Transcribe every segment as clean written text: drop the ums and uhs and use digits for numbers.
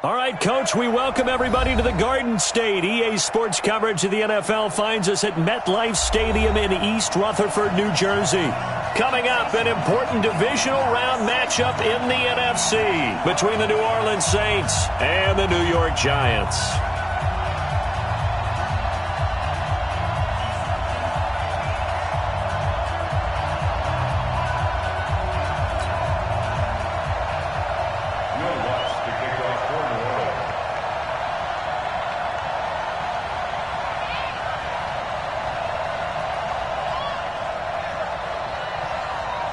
All right, Coach, we welcome everybody to the Garden State. EA Sports coverage of the NFL finds us at MetLife Stadium in East Rutherford, New Jersey. Coming up, an important divisional round matchup in the NFC between the New Orleans Saints and the New York Giants.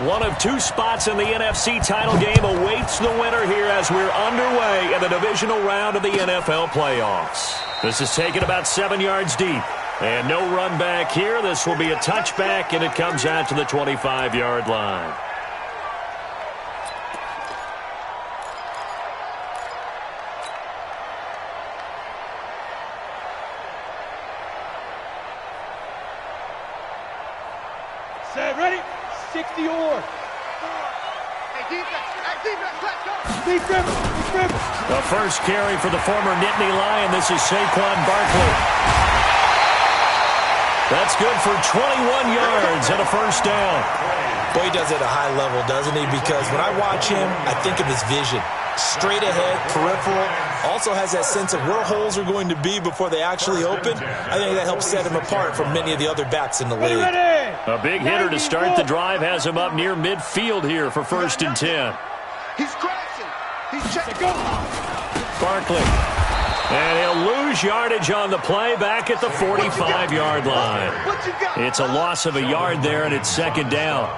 One of two spots in the NFC title game awaits the winner here as we're underway in the divisional round of the NFL playoffs. This is taken about 7 yards deep. And no run back here. This will be a touchback, and it comes out to the 25-yard line. Set, ready? 60 or. Hey, defense, let's go. Defense. The first carry for the former Nittany Lion. This is Saquon Barkley. That's good for 21 yards and a first down. Boy, he does it at a high level, doesn't he? Because when I watch him, I think of his vision. Straight ahead, peripheral. Also has that sense of where holes are going to be before they actually open. I think that helps set him apart from many of the other backs in the league. A big hitter to start the drive has him up near midfield here for 1st and 10. He's crashing. He's checking. Barkley. And he'll lose yardage on the play back at the 45-yard line. It's a loss of a yard there, and it's 2nd down.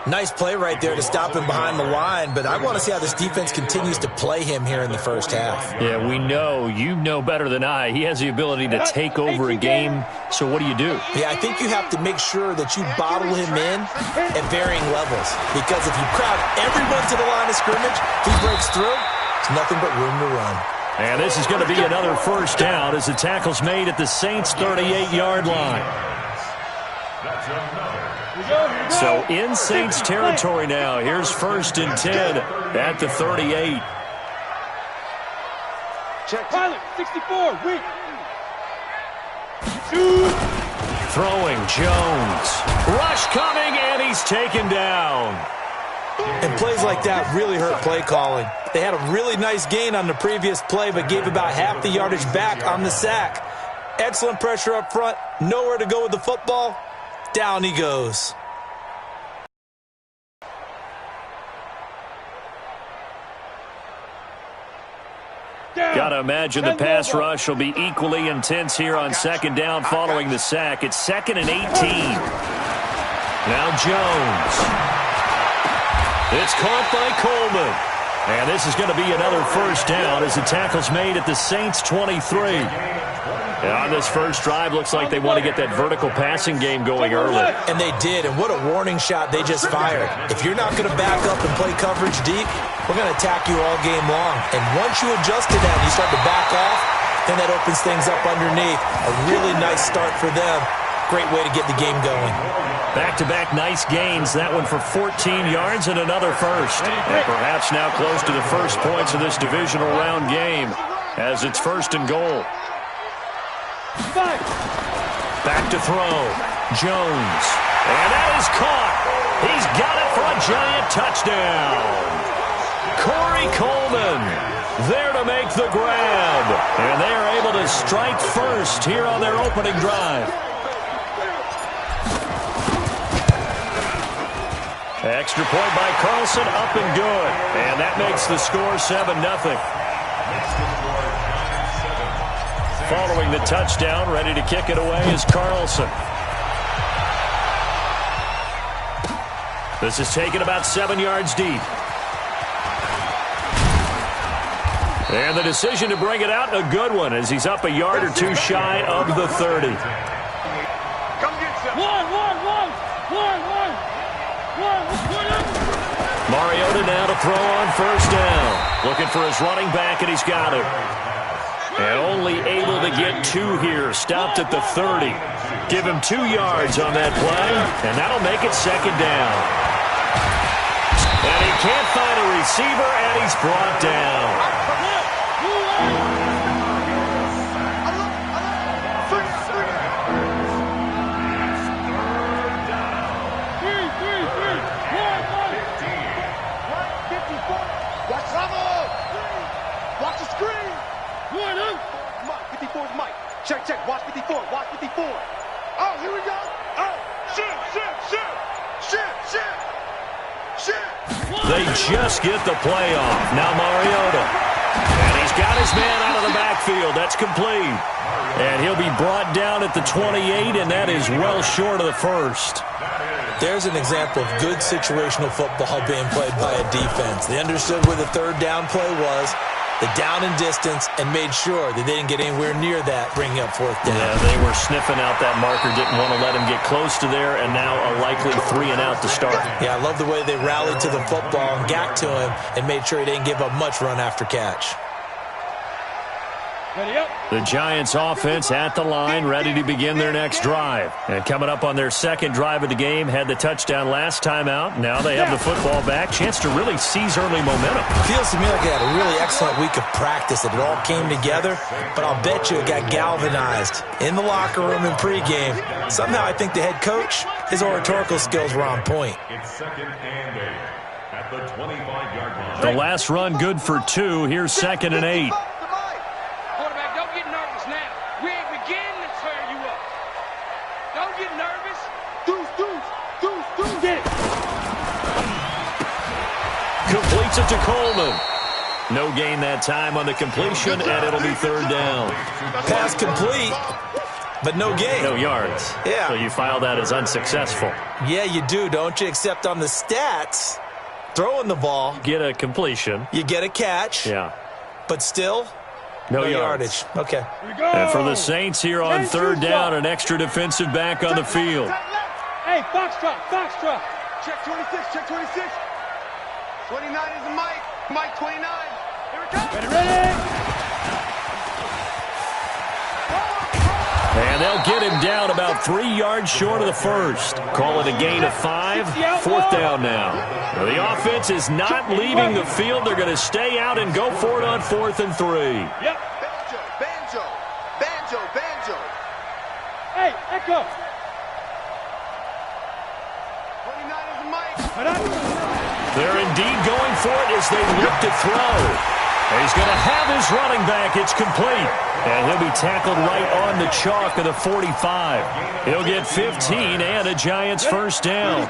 Nice play right there to stop him behind the line, but I want to see how this defense continues to play him here in the first half. Yeah, we know. You know better than I. He has the ability to take over a game, so what do you do? Yeah, I think you have to make sure that you bottle him in at varying levels, because if you crowd everyone to the line of scrimmage, if he breaks through, there's nothing but room to run. And this is going to be another first down as the tackle's made at the Saints' 38-yard line. So in Saints territory now. Here's 1st and 10 at the 38. Check. Pilot, 64, wait. Throwing Jones. Rush coming, and he's taken down. And plays like that really hurt play calling. They had a really nice gain on the previous play, but gave about half the yardage back on the sack. Excellent pressure up front. Nowhere to go with the football. Down he goes. Got to imagine the pass rush will be equally intense here on 2nd down following the sack. It's 2nd and 18. Now Jones. It's caught by Coleman. And this is going to be another first down as the tackle's made at the Saints' 23. And on this first drive, looks like they want to get that vertical passing game going early. And they did, and what a warning shot they just fired. If you're not going to back up and play coverage deep, we're going to attack you all game long. And once you adjust to that and you start to back off, then that opens things up underneath. A really nice start for them. Great way to get the game going. Back-to-back nice gains. That one for 14 yards and another first. And perhaps now close to the first points of this divisional round game as it's 1st and goal. Back to throw. Jones. And that is caught. He's got it for a giant touchdown. Corey Coleman there to make the grab. And they are able to strike first here on their opening drive. Extra point by Carlson, up and good. And that makes the score 7-0. Following the touchdown, ready to kick it away is Carlson. This is taken about 7 yards deep. And the decision to bring it out, a good one, as he's up a yard or two shy of the 30. Mariota now to throw on first down. Looking for his running back, and he's got it. And only able to get 2 here. Stopped at the 30. Give him 2 yards on that play, and that'll make it 2nd down. And he can't find a receiver, and he's brought down. They just get the play off. Now Mariota. And he's got his man out of the backfield. That's complete. And he'll be brought down at the 28, and that is well short of the first. There's an example of good situational football being played by a defense. They understood where the third down play was, the down and distance, and made sure that they didn't get anywhere near that, bringing up fourth down. Yeah, they were sniffing out that marker, didn't want to let him get close to there, and now a likely 3 and out to start. Yeah, I love the way they rallied to the football and got to him and made sure he didn't give up much run after catch. The Giants offense at the line, ready to begin their next drive. And coming up on their second drive of the game, had the touchdown last time out. Now they have the football back. Chance to really seize early momentum. Feels to me like they had a really excellent week of practice. It all came together, but I'll bet you it got galvanized in the locker room in pregame. Somehow I think the head coach, his oratorical skills were on point. It's second and 8 at the 25-yard line. The last run good for 2. Here's second and 8. Completes it to Coleman. No gain that time on the completion, and it'll be third down. Pass complete, but no gain. No yards. Yeah. So you file that as unsuccessful. Yeah, you do, don't you? Except on the stats, throwing the ball. Get a completion. You get a catch. Yeah. But still, no yardage. Okay. And for the Saints here on third down, an extra defensive back on the field. Hey, Foxtrot, Foxtrot. Check 26, check 26. 29 is the Mike. Mike 29. Here it comes. Ready. And they'll get him down about 3 yards short of the first. Call it a gain of 5. Fourth down now. Well, the offense is not leaving the field. They're going to stay out and go for it on 4th and 3. Yep. Banjo, banjo, banjo, banjo. Hey, Echo. 29 is the Mike. They're indeed going for it as they look to throw. And he's going to have his running back. It's complete. And he'll be tackled right on the chalk of the 45. He'll get 15 and a Giants first down.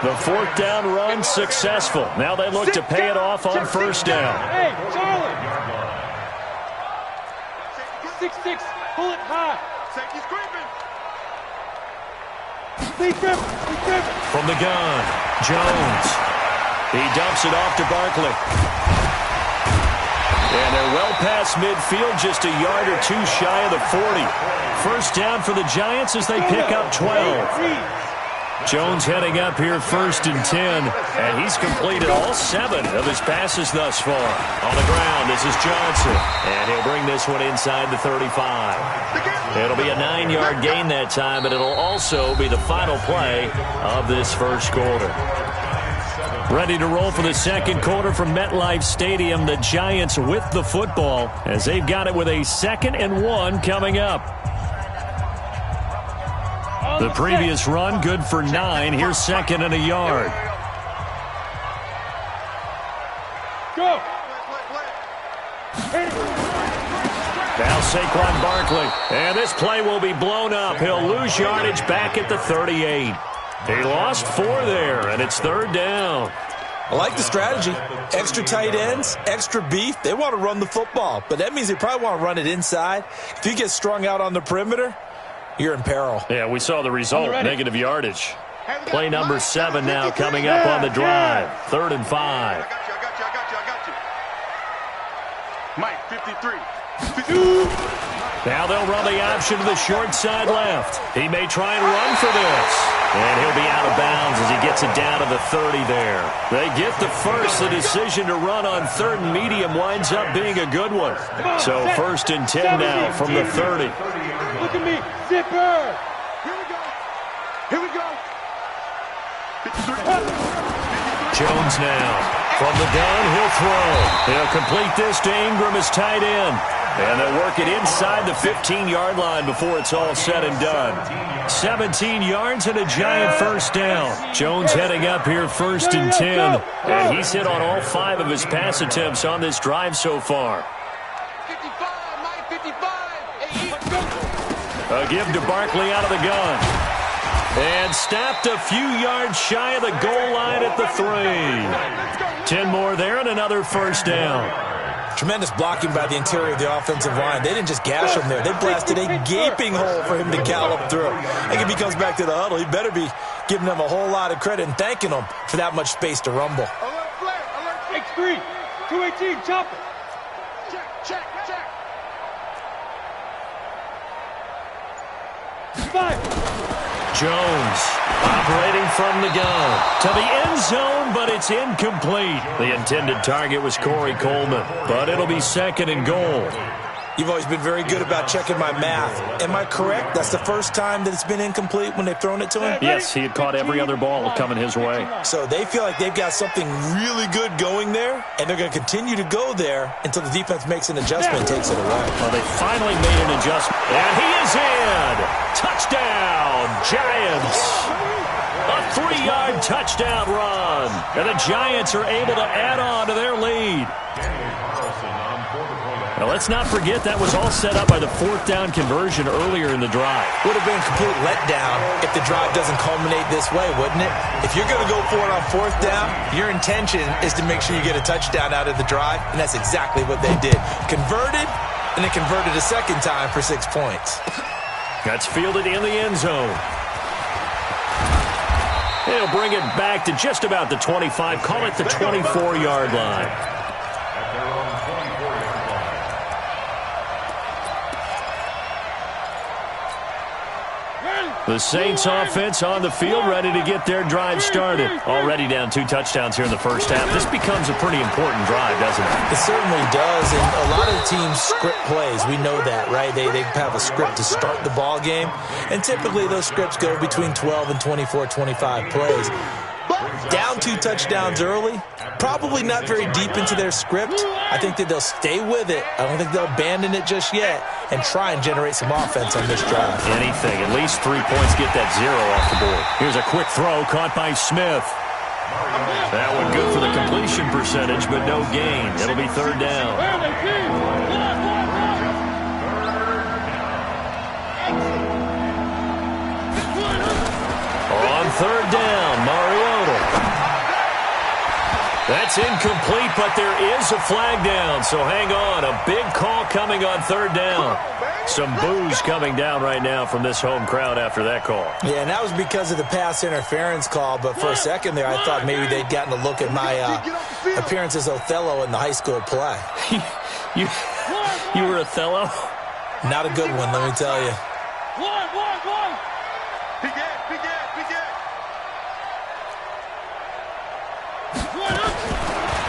The fourth down run successful. Now they look to pay it off on first down. Hey, Charlie. 6-6, pull it high. Safety's creeping. From the gun, Jones. He dumps it off to Barkley. And they're well past midfield, just a yard or 2 shy of the 40. First down for the Giants as they pick up 12. Jones heading up here first and 10, and he's completed all 7 of his passes thus far. On the ground, this is Johnson, and he'll bring this one inside the 35. It'll be a 9-yard gain that time, but it'll also be the final play of this first quarter. Ready to roll for the second quarter from MetLife Stadium. The Giants with the football as they've got it with a 2nd and 1 coming up. The previous run good for 9. Here's 2nd and a yard. Go. Now Saquon Barkley. And this play will be blown up. He'll lose yardage back at the 38. He lost 4 there, and it's third down. I like the strategy. Extra tight ends, extra beef. They want to run the football, but that means they probably want to run it inside. If you get strung out on the perimeter, you're in peril. Yeah, we saw the result, negative yardage. Play number 7 now coming up on the drive. 3rd and 5. I got you. Mike, 53. Now they'll run the option to the short side left. He may try and run for this. And he'll be out of bounds as he gets it down to the 30 there. They get the first. The decision to run on 3rd and medium winds up being a good one. So 1st and 10 now from the 30. Look at me. Zipper. Here we go. Jones now. From the gun, he'll throw. He'll complete this to Ingram as tight end. And they'll work it inside the 15-yard line before it's all said and done. 17 yards and a Giant first down. Jones heading up here 1st and 10. And he's hit on all 5 of his pass attempts on this drive so far. 55, Mike, 55. A give to Barkley out of the gun. And stopped a few yards shy of the goal line at the 3. 10 more there and another first down. Tremendous blocking by the interior of the offensive line. They didn't just gash him there. They blasted a gaping hole for him to gallop through. I think if he comes back to the huddle, he better be giving them a whole lot of credit and thanking them for that much space to rumble. Alert flare, alert. X3, 218, chop it. Check. 5. Jones operating from the gun to the end zone, but it's incomplete. The intended target was Corey Coleman, but it'll be second and goal. You've always been very good about checking my math. Am I correct? That's the first time that it's been incomplete when they've thrown it to him? Yes, he had caught every other ball coming his way. So they feel like they've got something really good going there, and they're going to continue to go there until the defense makes an adjustment and takes it away. Well, they finally made an adjustment, and he is in. Touchdown, Giants. A 3-yard touchdown run, and the Giants are able to add on to their lead. Now, let's not forget that was all set up by the 4th down conversion earlier in the drive. Would have been a complete letdown if the drive doesn't culminate this way, wouldn't it? If you're going to go for it on 4th down, your intention is to make sure you get a touchdown out of the drive, and that's exactly what they did. Converted, and then converted a second time for 6 points. That's fielded in the end zone. They'll bring it back to just about the 25, call it the 24-yard line. The Saints offense on the field, ready to get their drive started. Already down 2 touchdowns here in the first half. This becomes a pretty important drive, doesn't it? It certainly does, and a lot of the teams script plays. We know that, right? They have a script to start the ball game, and typically those scripts go between 12 and 24, 25 plays. Down 2 touchdowns early, probably not very deep into their script. I think that they'll stay with it. I don't think they'll abandon it just yet and try and generate some offense on this drive. Anything, at least 3 points, get that 0 off the board. Here's a quick throw caught by Smith. That one good for the completion percentage, but no gain. It'll be 3rd down. On 3rd down, Mariota. That's incomplete, but there is a flag down, so hang on. A big call coming on 3rd down. Some boos coming down right now from this home crowd after that call. Yeah, and that was because of the pass interference call, but for a second there I thought maybe they'd gotten a look at my appearance as Othello in the high school play. You were Othello? Not a good one, let me tell you.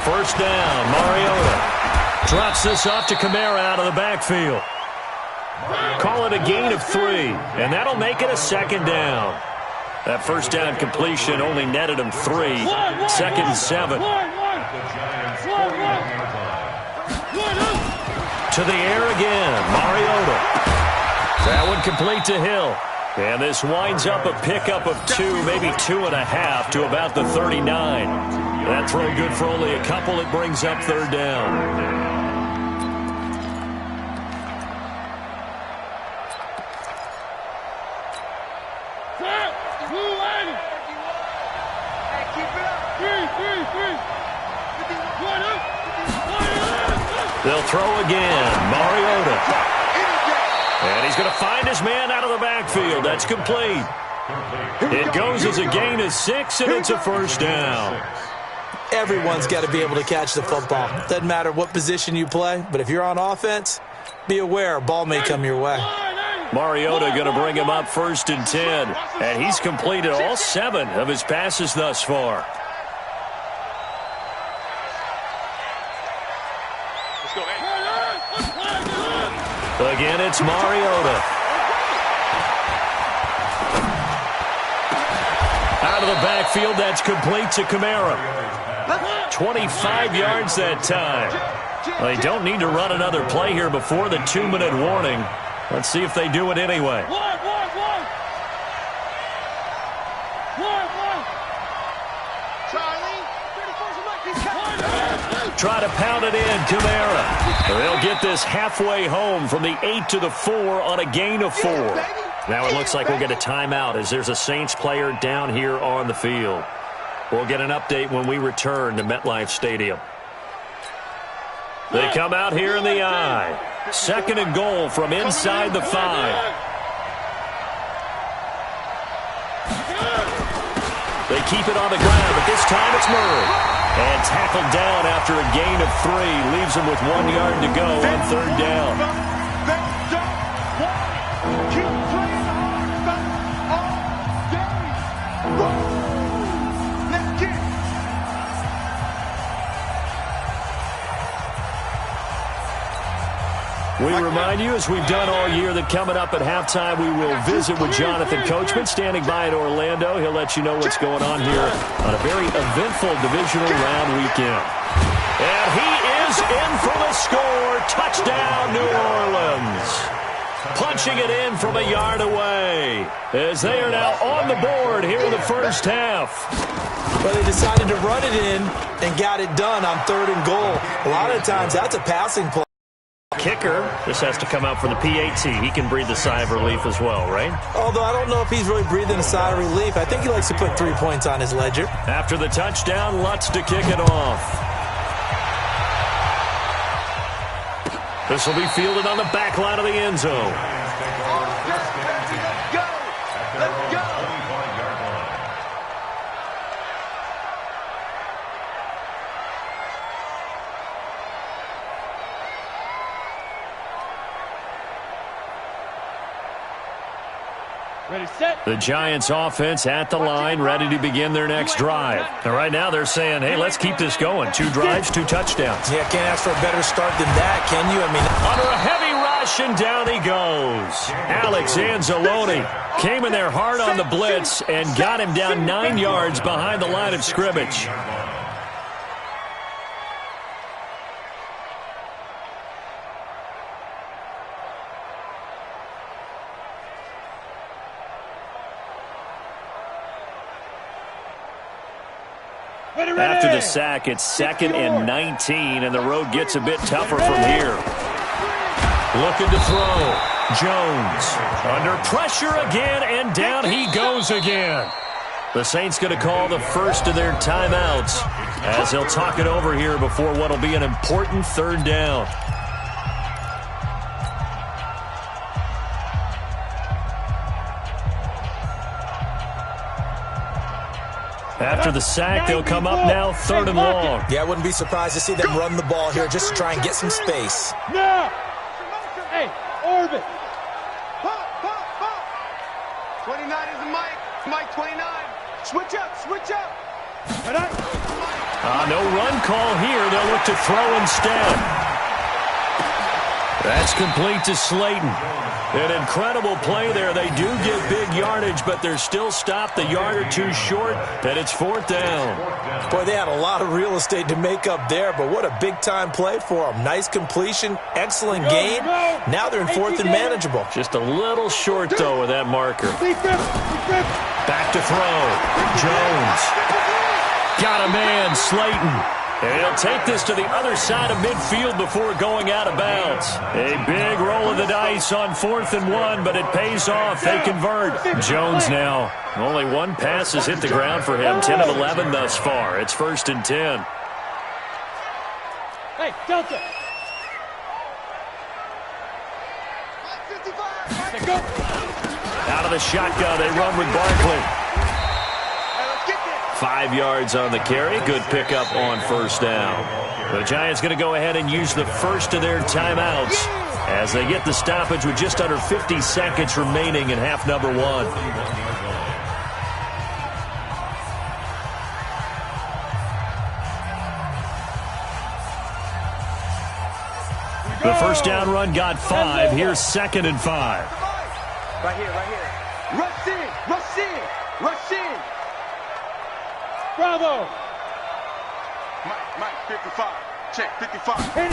First down, Mariota drops this off to Kamara out of the backfield. Call it a gain of 3, and that'll make it a 2nd down. That first down completion only netted him 3. 2nd and 7. To the air again, Mariota. That one complete to Hill. And this winds up a pickup of 2, maybe 2.5 to about the 39. That throw good for only a couple. It brings up 3rd down. They'll throw again. Mariota. And he's going to find his man out of the backfield. That's complete. It goes as a gain of 6, and it's a first down. Everyone's got to be able to catch the football. Doesn't matter what position you play, but if you're on offense, be aware a ball may come your way. Mariota going to bring him up 1st and 10, and he's completed all 7 of his passes thus far. Again, it's Mariota. Out of the backfield, that's complete to Kamara. 25 yards that time. Well, they don't need to run another play here before the 2-minute warning. Let's see if they do it anyway. Try to pound it in, Kamara. They'll get this halfway home from the 8 to the 4 on a gain of 4. Now it looks like we'll get a timeout as there's a Saints player down here on the field. We'll get an update when we return to MetLife Stadium. They come out here in the I. 2nd and goal from inside the 5. They keep it on the ground, but this time it's Murray. And tackled down after a gain of 3. Leaves him with 1 yard to go on 3rd down. We remind you, as we've done all year, that coming up at halftime, we will visit with Jonathan Coachman, standing by in Orlando. He'll let you know what's going on here on a very eventful divisional round weekend. And he is in for the score. Touchdown, New Orleans. Punching it in from a yard away, as they are now on the board here in the first half. Well, they decided to run it in and got it done on 3rd and goal. A lot of times, that's a passing play. Kicker, this has to come out for the PAT. He can breathe a sigh of relief as well, right? Although I don't know if he's really breathing a sigh of relief. I think he likes to put 3 points on his ledger. After the touchdown, Lutz to kick it off. This will be fielded on the back line of the end zone. Let's go! Let's go! Ready, set. The Giants offense at the line, ready to begin their next drive. And right now they're saying, hey, let's keep this going. 2 drives, 2 touchdowns. Yeah, can't ask for a better start than that, can you? I mean, under a heavy rush, and down he goes. Alex Anzalone came in there hard on the blitz and got him down 9 yards behind the line of scrimmage. After the sack, it's 2nd and 19, and the road gets a bit tougher from here. Looking to throw. Jones under pressure again, and down he goes again. The Saints going to call the first of their timeouts as they'll talk it over here before what will be an important 3rd down. After the sack, they'll come up now 3rd and long. yeah, I wouldn't be surprised to see them run the ball here just to try and get some space. Now! Hey, orbit! 29 is the Mike. Mike 29. Switch up, switch up. No run call here. They'll look to throw instead. That's complete to Slayton. An incredible play there. They do get big yardage, but they're still stopped a yard or 2 short, and it's 4th down. Boy, they had a lot of real estate to make up there, but what a big-time play for them. Nice completion, excellent game. Now they're in 4th and manageable. Just a little short, though, with that marker. Back to throw. Jones. Got a man, Slayton. And he'll take this to the other side of midfield before going out of bounds. A big roll of the dice on 4th and 1, but it pays off. They convert. Jones now. Only 1 pass has hit the ground for him. 10 of 11 thus far. It's 1st and 10. Hey, Delta. Out of the shotgun, they run with Barkley. 5 yards on the carry. Good pickup on 1st down. The Giants going to go ahead and use the first of their timeouts as they get the stoppage with just under 50 seconds remaining in half number 1. The first down run got 5. Here's 2nd and 5. Right here, right here. Rush in, rush in, rush in. Bravo! Mike, 55. Check, 55. Let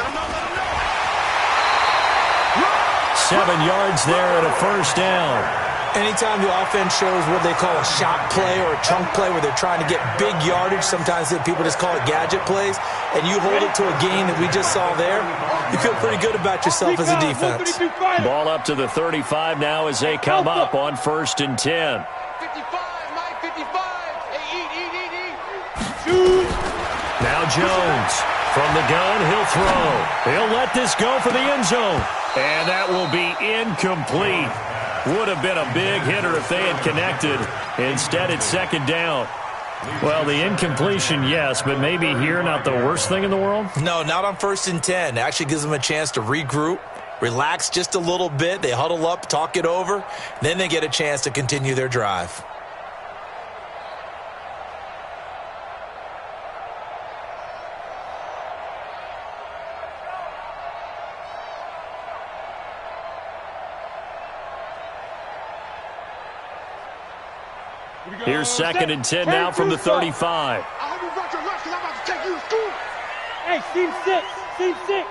him know, let him know. 7 yards there at a 1st down. Anytime the offense shows what they call a shot play or a chunk play where they're trying to get big yardage, sometimes people just call it gadget plays, and you hold it to a gain that we just saw there, you feel pretty good about yourself as a defense. Ball up to the 35 now as they come up on 1st and 10. 55, Mike, Shoot. Now Jones. From the gun, he'll throw. He'll let this go for the end zone. And that will be incomplete. Would have been a big hitter if they had connected. Instead, it's second down. Well, the incompletion, yes, but maybe here not the worst thing in the world? No, not on 1st and 10. It actually gives them a chance to regroup, relax just a little bit. They huddle up, talk it over. Then they get a chance to continue their drive. Here's 2nd and 10 now from the 35. I hope you brought your lunch because I'm about to take you to school. Hey, team 6. Team 6.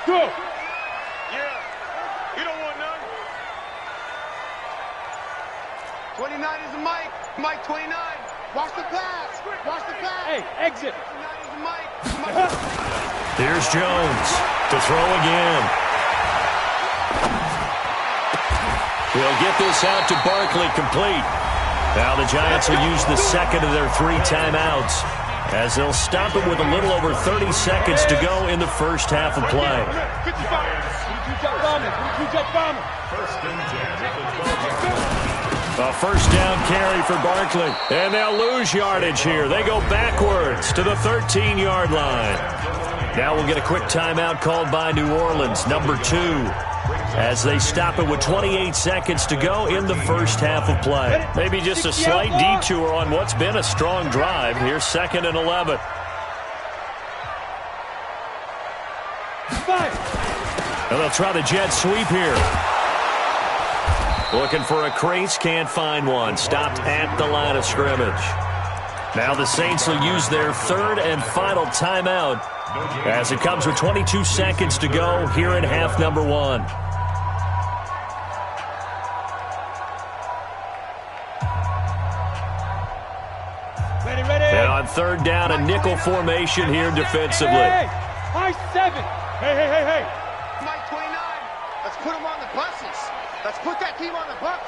Go. Yeah. You don't want none. 29 is the Mike. Mike 29. Watch the pass. Watch the pass. Hey, exit. 29 is the Mike. Here's Jones to throw again. He'll get this out to Barkley, complete. Now the Giants will use the second of their 3 timeouts as they'll stop it with a little over 30 seconds to go in the first half of play. 55. A first down carry for Barkley. And they'll lose yardage here. They go backwards to the 13-yard line. Now we'll get a quick timeout called by New Orleans, number 2. As they stop it with 28 seconds to go in the first half of play. Maybe just a slight detour on what's been a strong drive. Here's 2nd and 11. And they'll try the jet sweep here. Looking for a crease, can't find one. Stopped at the line of scrimmage. Now the Saints will use their 3rd and final timeout as it comes with 22 seconds to go here in half number 1. And on 3rd down, a nickel formation here defensively. Hey, high 7. Hey. Mike 29. Let's put him on the buses. Let's put that team on the bus.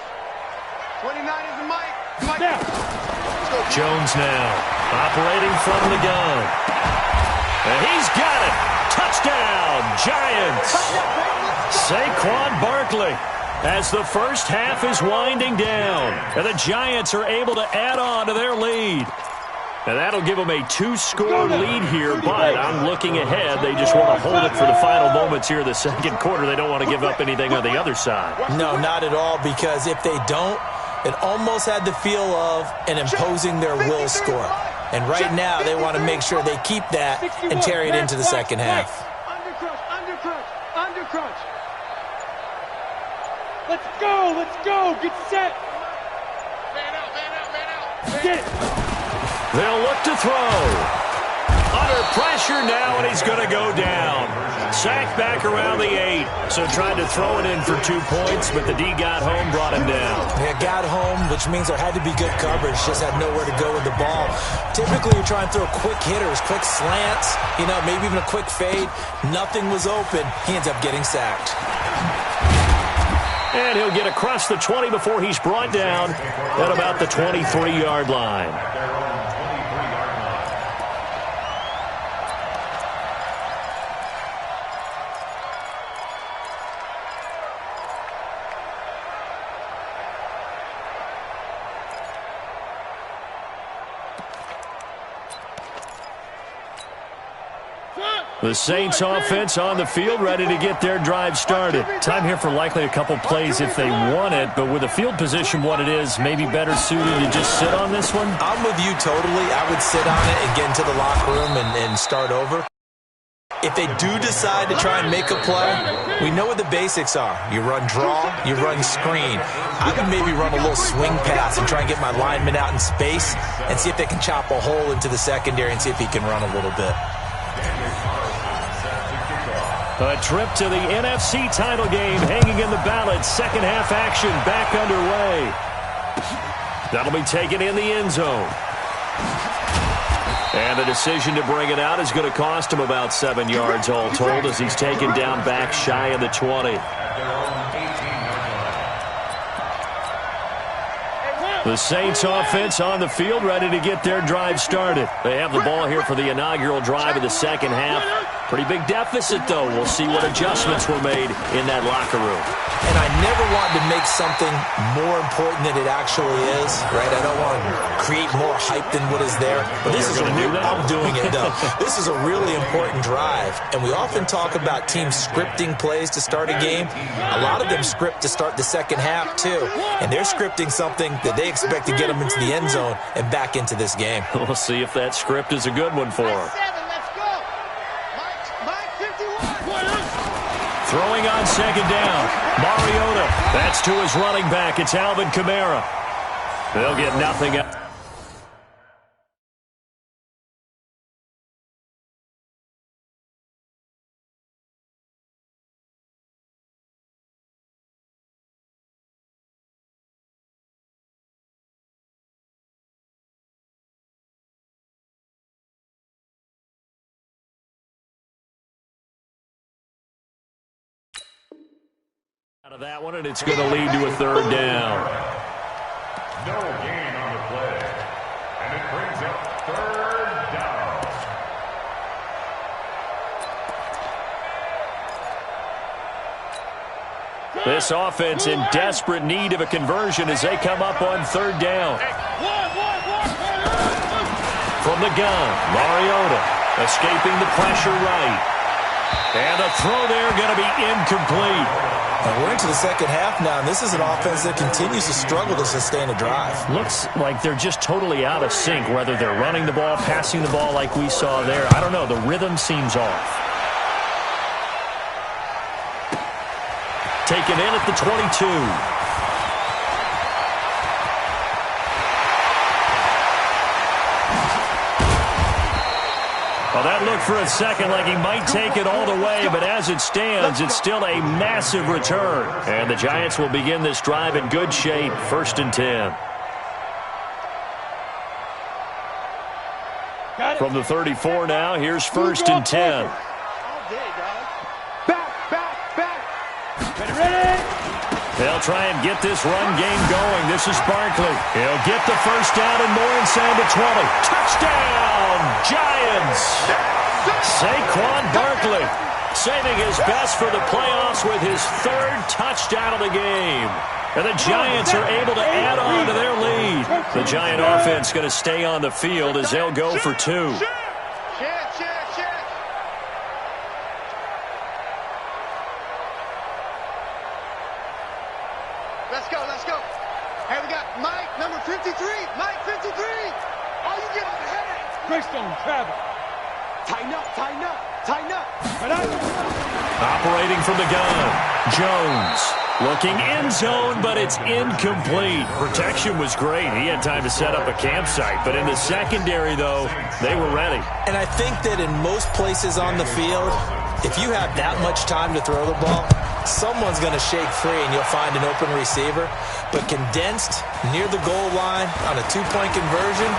29 is the Mike. Now. Jones now operating from the gun. And he's got it. Touchdown, Giants. Saquon Barkley as the first half is winding down. And the Giants are able to add on to their lead. And that'll give them a 2-score lead here, but I'm looking ahead. They just want to hold it for the final moments here in the second quarter. They don't want to give up anything on the other side. No, not at all, because if they don't, it almost had the feel of an imposing their will score. And right now, they want to make sure they keep that and carry it into the second half. Under crunch. Let's go. Get set. Man out. Get it. They'll look to throw. Under pressure now, and he's going to go down. Sacked back around the 8. So tried to throw it in for 2 points, but the D got home, brought him down. Yeah, got home, which means there had to be good coverage. Just had nowhere to go with the ball. Typically, you're trying to throw quick hitters, quick slants, maybe even a quick fade. Nothing was open. He ends up getting sacked. And he'll get across the 20 before he's brought down at about the 23-yard line. The Saints offense on the field, ready to get their drive started. Time here for likely a couple plays if they want it, but with the field position what it is, maybe better suited to just sit on this one? I'm with you totally. I would sit on it and get into the locker room and start over. If they do decide to try and make a play, we know what the basics are. You run draw, you run screen. I would maybe run a little swing pass and try and get my lineman out in space and see if they can chop a hole into the secondary and see if he can run a little bit. A trip to the NFC title game hanging in the balance. Second half action back underway. That'll be taken in the end zone. And the decision to bring it out is going to cost him about 7 yards all told as he's taken down back shy of the 20. The Saints offense on the field, ready to get their drive started. They have the ball here for the inaugural drive of the second half. Pretty big deficit, though. We'll see what adjustments were made in that locker room. And I never want to make something more important than it actually is, right? I don't want to create more hype than what is there. But this is I'm doing it, though. This is a really important drive. And we often talk about teams scripting plays to start a game. A lot of them script to start the second half, too. And they're scripting something that they expect to get them into the end zone and back into this game. We'll see if that script is a good one for them. Throwing on second down. Mariota. That's to his running back. It's Alvin Kamara. They'll get nothing out. Out of that one, and it's going to lead to a third down. No gain on the play. And it brings up third down. This offense in desperate need of a conversion as they come up on third down. From the gun, Mariota escaping the pressure right. And the throw there going to be incomplete. And we're into the second half now, and this is an offense that continues to struggle to sustain a drive. Looks like they're just totally out of sync, whether they're running the ball, passing the ball like we saw there. I don't know. The rhythm seems off. Taken in at the 22. Well, that looked for a second like he might take it all the way, but as it stands, it's still a massive return. And the Giants will begin this drive in good shape, 1st and 10. From the 34 now, here's 1st and 10. Ready? They'll try and get this run game going. This is Barkley. He'll get the first down and more inside the 20. Touchdown, Giants! Saquon Barkley saving his best for the playoffs with his 3rd touchdown of the game. And the Giants are able to add on to their lead. The Giant offense going to stay on the field as they'll go for 2. Let's go. Hey, we got Mike, number 53. Mike, 53. All you get on the head. Greystone, travel. Tighten up. Operating from the gun, Jones. Looking end zone, but it's incomplete. Protection was great. He had time to set up a campsite. But in the secondary, though, they were ready. And I think that in most places on the field, if you have that much time to throw the ball, someone's going to shake free and you'll find an open receiver. But condensed near the goal line on a 2-point conversion,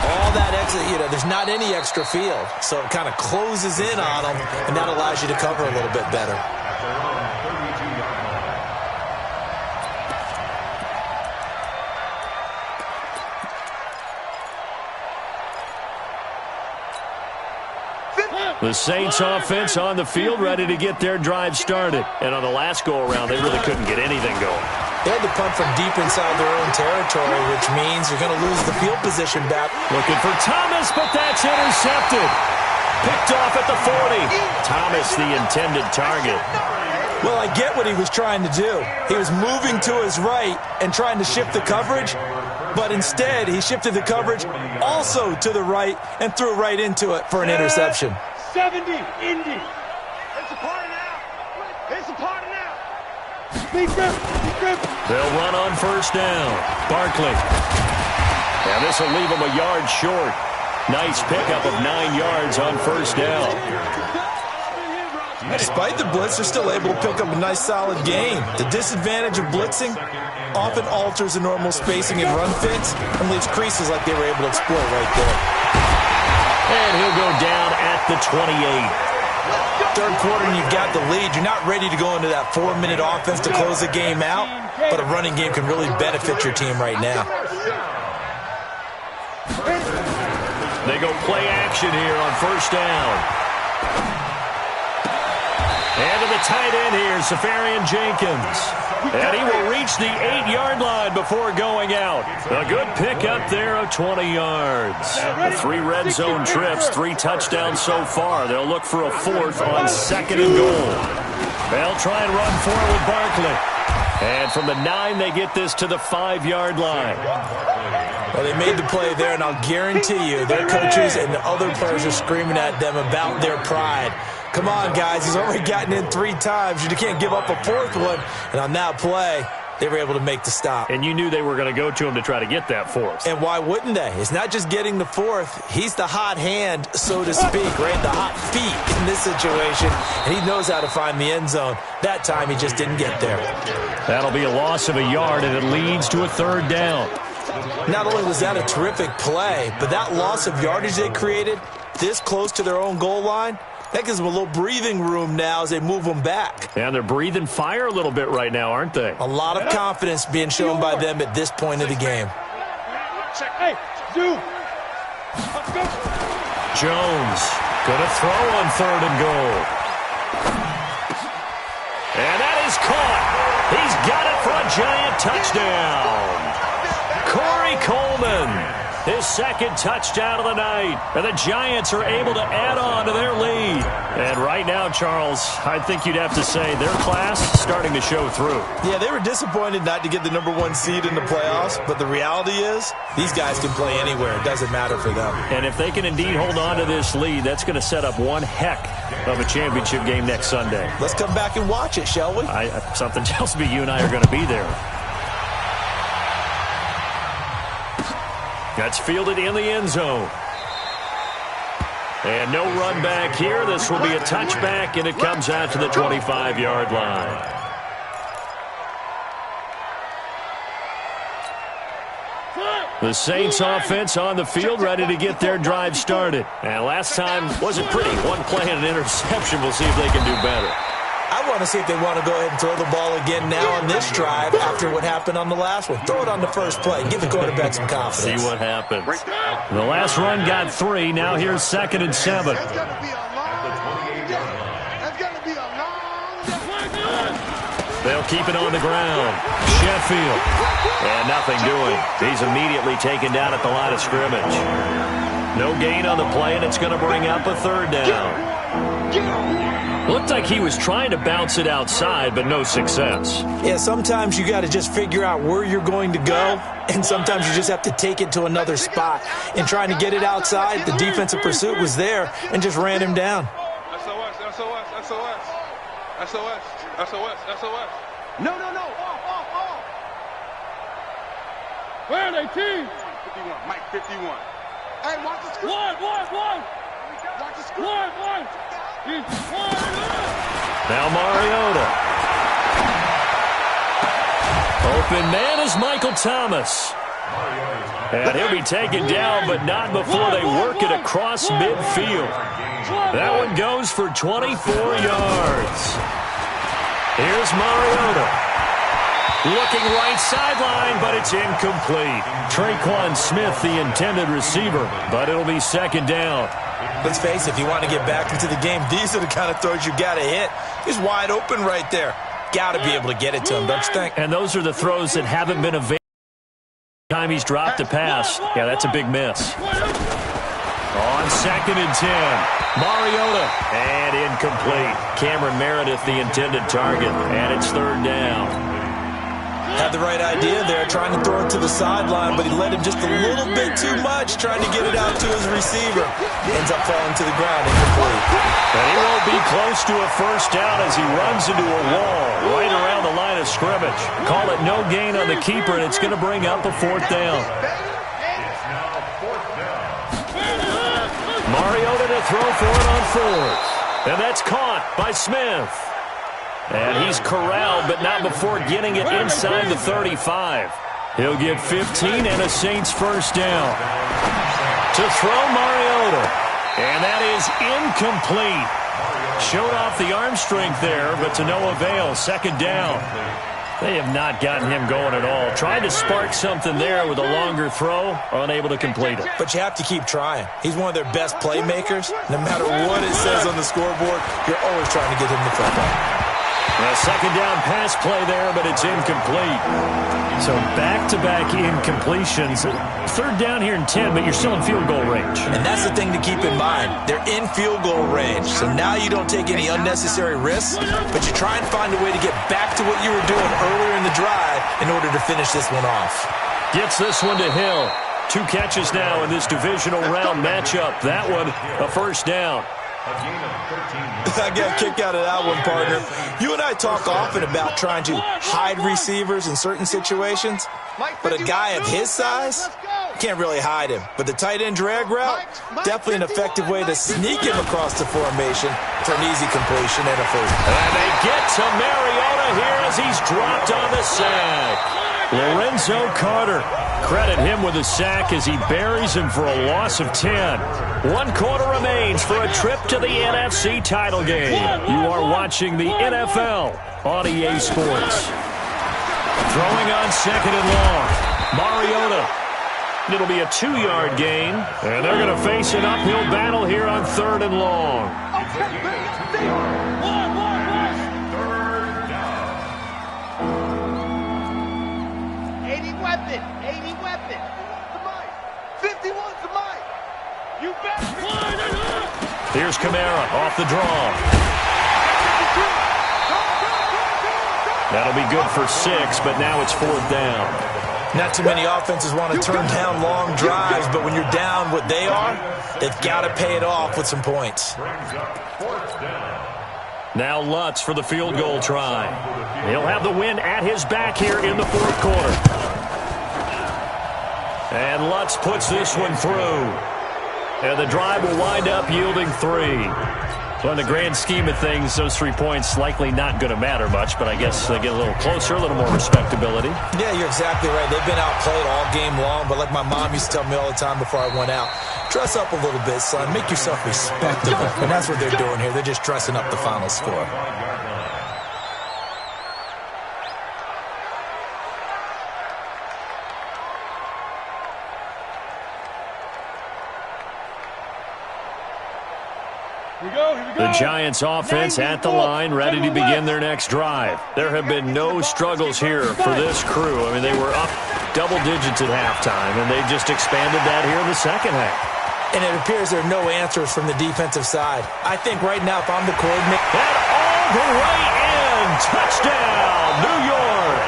all that extra, there's not any extra field. So it kind of closes in on them, and that allows you to cover a little bit better. The Saints offense on the field ready to get their drive started. And on the last go-around, they really couldn't get anything going. They had to punt from deep inside their own territory, which means you're going to lose the field position back. Looking for Thomas, but that's intercepted. Picked off at the 40. Thomas, the intended target. Well, I get what he was trying to do. He was moving to his right and trying to shift the coverage, but instead he shifted the coverage also to the right and threw right into it for an interception. 70, Indy. It's a party now. Big grip. They'll run on first down. Barkley. And this will leave him a yard short. Nice pickup of 9 yards on first down. Despite the blitz, they're still able to pick up a nice solid gain. The disadvantage of blitzing often alters the normal spacing and run fits and leaves creases like they were able to exploit right there. And he'll go down at the 28. Third quarter and you've got the lead. You're not ready to go into that 4-minute offense to close the game out, but a running game can really benefit your team right now. They go play action here on first down. And to the tight end here, Safarian Jenkins. And he will reach the 8-yard line before going out. A good pickup there of 20 yards. The 3 red zone trips, 3 touchdowns so far. They'll look for a 4th on 2nd and goal. They'll try and run for it with Barkley. And from the 9, they get this to the 5-yard line. Well, they made the play there, and I'll guarantee you their coaches and the other players are screaming at them about their pride. Come on, guys. He's already gotten in 3 times. You can't give up a 4th one. And on that play, they were able to make the stop. And you knew they were going to go to him to try to get that 4th. And why wouldn't they? It's not just getting the 4th. He's the hot hand, so to speak, right? The hot feet in this situation. And he knows how to find the end zone. That time, he just didn't get there. That'll be a loss of a yard, and it leads to a 3rd down. Not only was that a terrific play, but that loss of yardage they created this close to their own goal line, that gives them a little breathing room now as they move them back. And they're breathing fire a little bit right now, aren't they? A lot of confidence being shown by them at this point of the game. Hey, Zoo. Jones going to throw on 3rd and goal. And that is caught. He's got it for a giant touchdown. Corey Coleman, his 2nd touchdown of the night. And the Giants are able to add on to their lead. And right now, Charles, I think you'd have to say their class starting to show through. Yeah, they were disappointed not to get the #1 seed in the playoffs. But the reality is these guys can play anywhere. It doesn't matter for them. And if they can indeed hold on to this lead, that's going to set up one heck of a championship game next Sunday. Let's come back and watch it, shall we? Something tells me you and I are going to be there. That's fielded in the end zone. And no run back here. This will be a touchback, and it comes out to the 25-yard line. The Saints offense on the field, ready to get their drive started. And last time wasn't pretty. 1 play and an interception. We'll see if they can do better. I want to see if they want to go ahead and throw the ball again now on this drive after what happened on the last one. Throw it on the first play. Give the quarterback some confidence. See what happens. The last run got 3. Now here's 2nd and 7. They'll keep it on the ground. Sheffield. And nothing doing. He's immediately taken down at the line of scrimmage. No gain on the play, and it's going to bring up a 3rd down. Looked like he was trying to bounce it outside, but no success. Yeah, sometimes you got to just figure out where you're going to go, and sometimes you just have to take it to another spot. And trying to get it outside, the defensive pursuit was there and just ran him down. SOS, SOS, SOS. SOS, SOS, SOS. No. Off. Where are they, team? 51, Mike 51. Hey, watch the screen. One. Watch the screen. One. Now Mariota. Open man is Michael Thomas. And he'll be taken down, but not before they work it across midfield. That one goes for 24 yards. Here's Mariota. Looking right sideline, but it's incomplete. Traquan Smith, the intended receiver, but it'll be 2nd down. Let's face it, if you want to get back into the game, these are the kind of throws you got to hit. He's wide open right there. Got to be able to get it to him, don't you think? And those are the throws that haven't been available. Time he's dropped a pass. Yeah, that's a big miss. On 2nd and 10, Mariota, and incomplete. Cameron Meredith, the intended target, and it's 3rd down. Had the right idea there, trying to throw it to the sideline, but he let him just a little bit too much, trying to get it out to his receiver. Ends up falling to the ground, incomplete. And he won't be close to a 1st down as he runs into a wall right around the line of scrimmage. Call it no gain on the keeper, and it's going to bring up a 4th down. Mariota to throw for it on 4th. And that's caught by Smith. And he's corralled, but not before getting it inside the 35. He'll get 15 and a Saints 1st down. To throw Mariota. And that is incomplete. Showed off the arm strength there, but to no avail. Second down. They have not gotten him going at all. Tried to spark something there with a longer throw, unable to complete it. But you have to keep trying. He's one of their best playmakers. No matter what it says on the scoreboard, you're always trying to get him the football. A second down pass play there, but it's incomplete. So back-to-back incompletions. Third down here in 10, but you're still in field goal range. And that's the thing to keep in mind. They're in field goal range. So now you don't take any unnecessary risks, but you try and find a way to get back to what you were doing earlier in the drive in order to finish this one off. Gets this one to Hill. 2 catches now in this divisional round matchup. That one, a first down. I got a kick out of that one, partner. You and I talk often about trying to hide receivers in certain situations, but a guy of his size, can't really hide him. But the tight end drag route, definitely an effective way to sneak him across the formation for an easy completion and a first. And they get to Mariota here as he's dropped on the sack. Lorenzo Carter. Credit him with a sack as he buries him for a loss of 10. 1 quarter remains for a trip to the NFC title game. You are watching the NFL on EA Sports. Throwing on second and long. Mariota. It'll be a 2-yard gain, and they're going to face an uphill battle here on third and long. Weapon. The mic. 51's the mic. You bet. Here's Kamara off the draw. That'll be good for 6, but now it's 4th down. Not too many offenses want to turn down long drives, but when you're down what they are, they've got to pay it off with some points. Now Lutz for the field goal try. He'll have the win at his back here in the 4th quarter. And Lutz puts this one through. And the drive will wind up yielding 3. So in the grand scheme of things, those 3 points likely not going to matter much, but I guess they get a little closer, a little more respectability. Yeah, you're exactly right. They've been outplayed all game long, but like my mom used to tell me all the time before I went out, dress up a little bit, son. Make yourself respectable. And that's what they're doing here. They're just dressing up the final score. The Giants offense at the line, ready to begin their next drive. There have been no struggles here for this crew. I mean, they were up double digits at halftime, and they just expanded that here in the second half. And it appears there are no answers from the defensive side. I think right now, if I'm the coordinator... And all the way in! Touchdown, New York!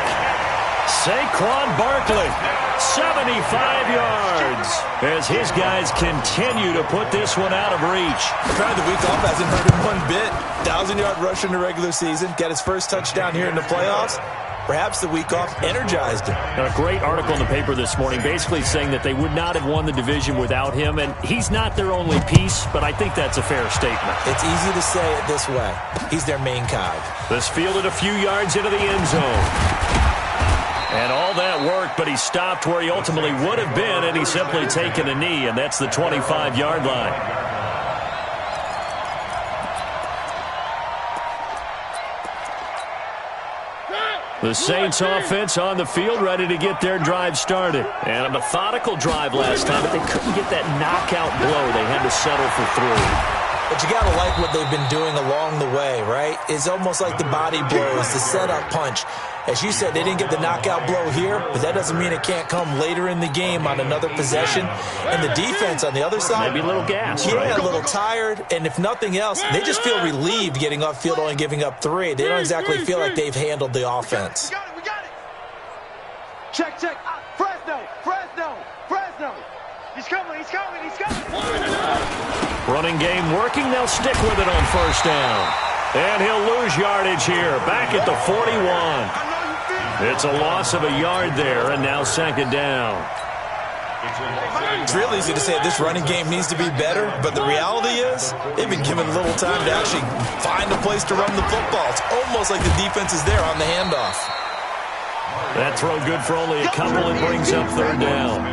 Saquon Barkley, 75 yards, as his guys continue to put this one out of reach. Apparently the week off hasn't hurt him one bit. 1,000-yard rush in the regular season, got his first touchdown here in the playoffs. Perhaps the week off energized him. A great article in the paper this morning basically saying that they would not have won the division without him, and he's not their only piece, but I think that's a fair statement. It's easy to say it this way. He's their main cog. This fielded a few yards into the end zone. And all that worked, but he stopped where he ultimately would have been, and he's simply taken a knee, and that's the 25-yard line. The Saints offense on the field, ready to get their drive started. And a methodical drive last time, but they couldn't get that knockout blow. They had to settle for 3. But you got to like what they've been doing along the way, right? It's almost like the body blows, the setup punch. As you said, they didn't get the knockout blow here, but that doesn't mean it can't come later in the game on another possession. And the defense on the other side, maybe a little gas, yeah, right? A little tired. And if nothing else, they just feel relieved getting off field only giving up 3. They don't exactly feel like they've handled the offense. We got it. Check. Fresno. He's coming. Running game working. They'll stick with it on first down. And he'll lose yardage here. Back at the 41. It's a loss of a yard there, and now second down. It's real easy to say this running game needs to be better, but the reality is they've been given little time to actually find a place to run the football. It's almost like the defense is there on the handoff. That throw good for only a couple. It brings up third down.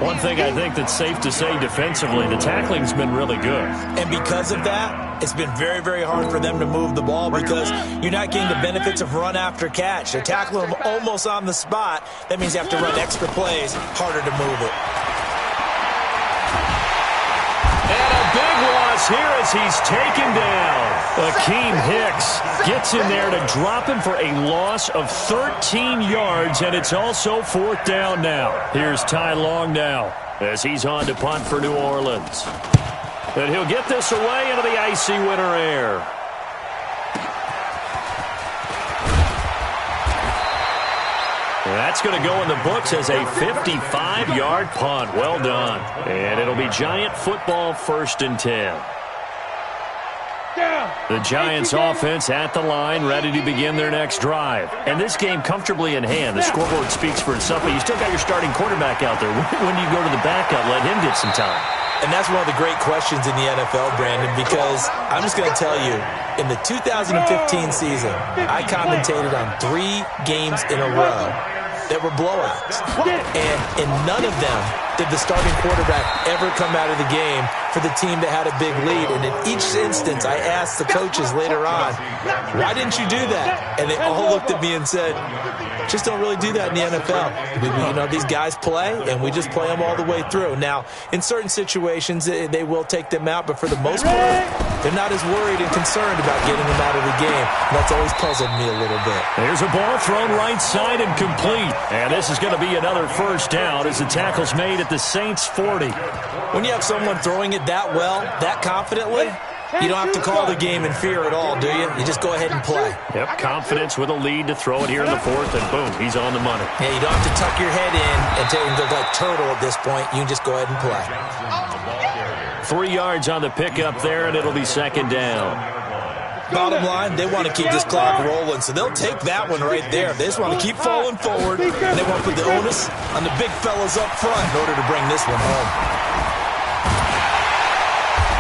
One thing I think that's safe to say defensively, the tackling's been really good. And because of that, it's been very, very hard for them to move the ball because you're not getting the benefits of run after catch. They're tackling them almost on the spot. That means you have to run extra plays, harder to move it. And a big loss here as he's taken down. Akeem Hicks gets in there to drop him for a loss of 13 yards, and it's also fourth down now. Here's Ty Long now as he's on to punt for New Orleans. And he'll get this away into the icy winter air. That's going to go in the books as a 55-yard punt. Well done. And it'll be Giant football, 1st and 10. The Giants offense at the line, ready to begin their next drive. And this game comfortably in hand. The scoreboard speaks for itself, but you still got your starting quarterback out there. When do you go to the backup, let him get some time? And that's one of the great questions in the NFL, Brandon, because I'm just going to tell you, in the 2015 season, I commentated on 3 games in a row that were blowouts. And in none of them did the starting quarterback ever come out of the game for the team that had a big lead. And in each instance, I asked the coaches later on, why didn't you do that? And they all looked at me and said, just don't really do that in the NFL. You know, these guys play, and we just play them all the way through. Now, in certain situations, they will take them out, but for the most part, they're not as worried and concerned about getting them out of the game. That's always puzzled me a little bit. There's a ball thrown right side and complete. And this is going to be another first down as the tackle's made at the Saints' 40. When you have someone throwing it that well, that confidently, you don't have to call the game in fear at all, do you? You just go ahead and play. Yep, confidence with a lead to throw it here in the 4th, and boom, he's on the money. Yeah, you don't have to tuck your head in and look like turtle at this point. You can just go ahead and play. 3 yards on the pickup there, and it'll be 2nd down. Bottom line, they want to keep this clock rolling, so they'll take that one right there. They just want to keep falling forward, and they want to put the onus on the big fellas up front in order to bring this one home.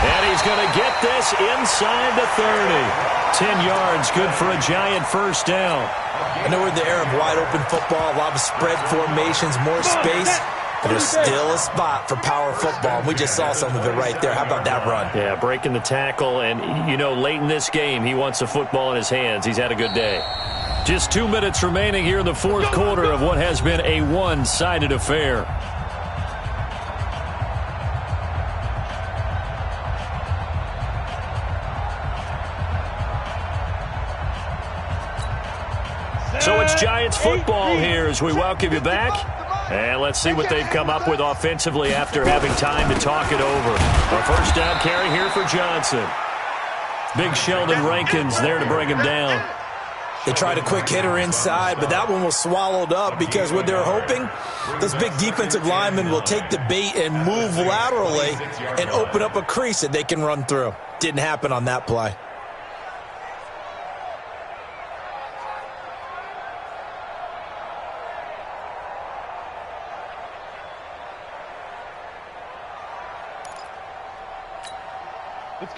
And he's going to get this inside the 30. 10 yards, good for a Giant first down. I know we're in the era of wide-open football, a lot of spread formations, more space. But there's still a spot for power football. We just saw some of it right there. How about that run? Yeah, breaking the tackle. And, you know, late in this game, he wants the football in his hands. He's had a good day. Just 2 minutes remaining here in the 4th quarter of what has been a one-sided affair. So it's Giants football here as we welcome you back. And let's see what they've come up with offensively after having time to talk it over. A first down carry here for Johnson. Big Sheldon Rankins there to bring him down. They tried a quick hitter inside, but that one was swallowed up because what they're hoping, those big defensive linemen will take the bait and move laterally and open up a crease that they can run through. Didn't happen on that play.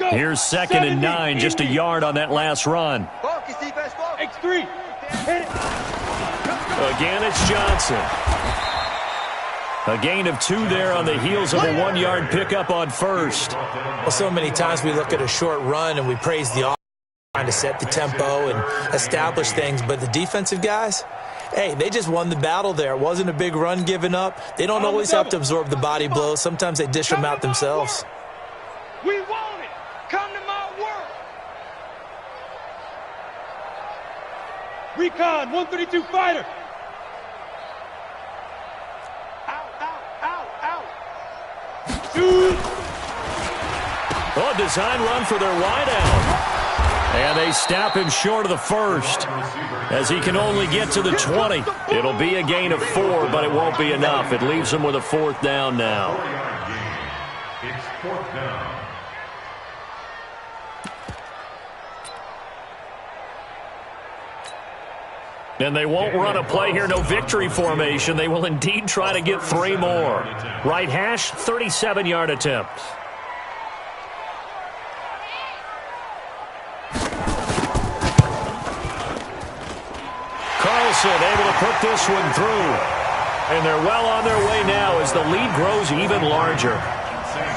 Here's 2nd and 9, just a yard on that last run. X3. Again, it's Johnson. A gain of 2 there on the heels of a 1-yard pickup on first. Well, so many times we look at a short run and we praise the offense trying to set the tempo and establish things, but the defensive guys, hey, they just won the battle there. It wasn't a big run given up. They don't always have to absorb the body blows. Sometimes they dish them out themselves. We want it. Come to my work. Recon, 132 fighter. Out. Shoot. Oh, design run for their wideout. And they stop him short of the first as he can only get to the 20. It'll be a gain of 4, but it won't be enough. It leaves him with a 4th down now. It's 4th down. And they won't run a play here, no victory formation. They will indeed try to get 3 more. Right hash, 37-yard attempt. Wilson able to put this one through. And they're well on their way now as the lead grows even larger.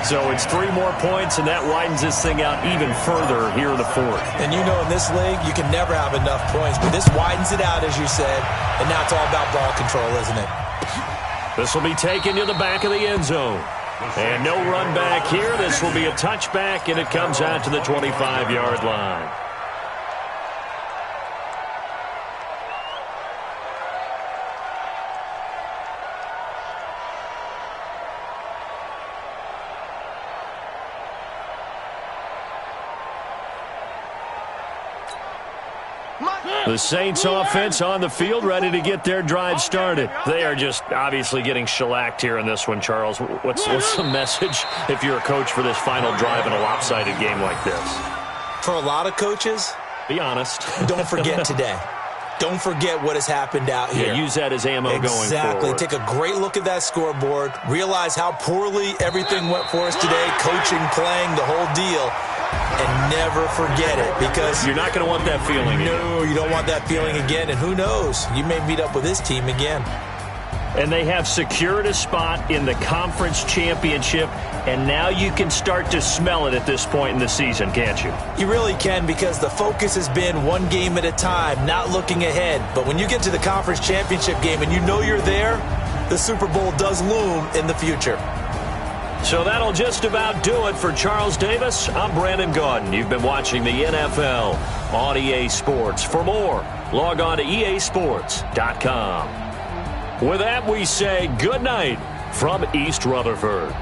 So it's 3 more points, and that widens this thing out even further here in the fourth. And you know in this league, you can never have enough points, but this widens it out, as you said, and now it's all about ball control, isn't it? This will be taken to the back of the end zone. And no run back here. This will be a touchback, and it comes out to the 25-yard line. The Saints offense on the field, ready to get their drive started. They are just obviously getting shellacked here in this one, Charles. What's the message if you're a coach for this final drive in a lopsided game like this? For a lot of coaches, be honest. Don't forget today. Don't forget what has happened out here. Yeah, use that as ammo going forward. Exactly. Take a great look at that scoreboard. Realize how poorly everything went for us today. Coaching, playing, the whole deal. And never forget it, because you're not going to want that feeling. No, you don't want that feeling again. And who knows? You may meet up with this team again. And they have secured a spot in the conference championship, and now you can start to smell it at this point in the season, can't you? You really can, because the focus has been one game at a time, not looking ahead. But when you get to the conference championship game and you know you're there, the Super Bowl does loom in the future. So that'll just about do it for Charles Davis. I'm Brandon Gaudin. You've been watching the NFL on EA Sports. For more, log on to easports.com. With that, we say good night from East Rutherford.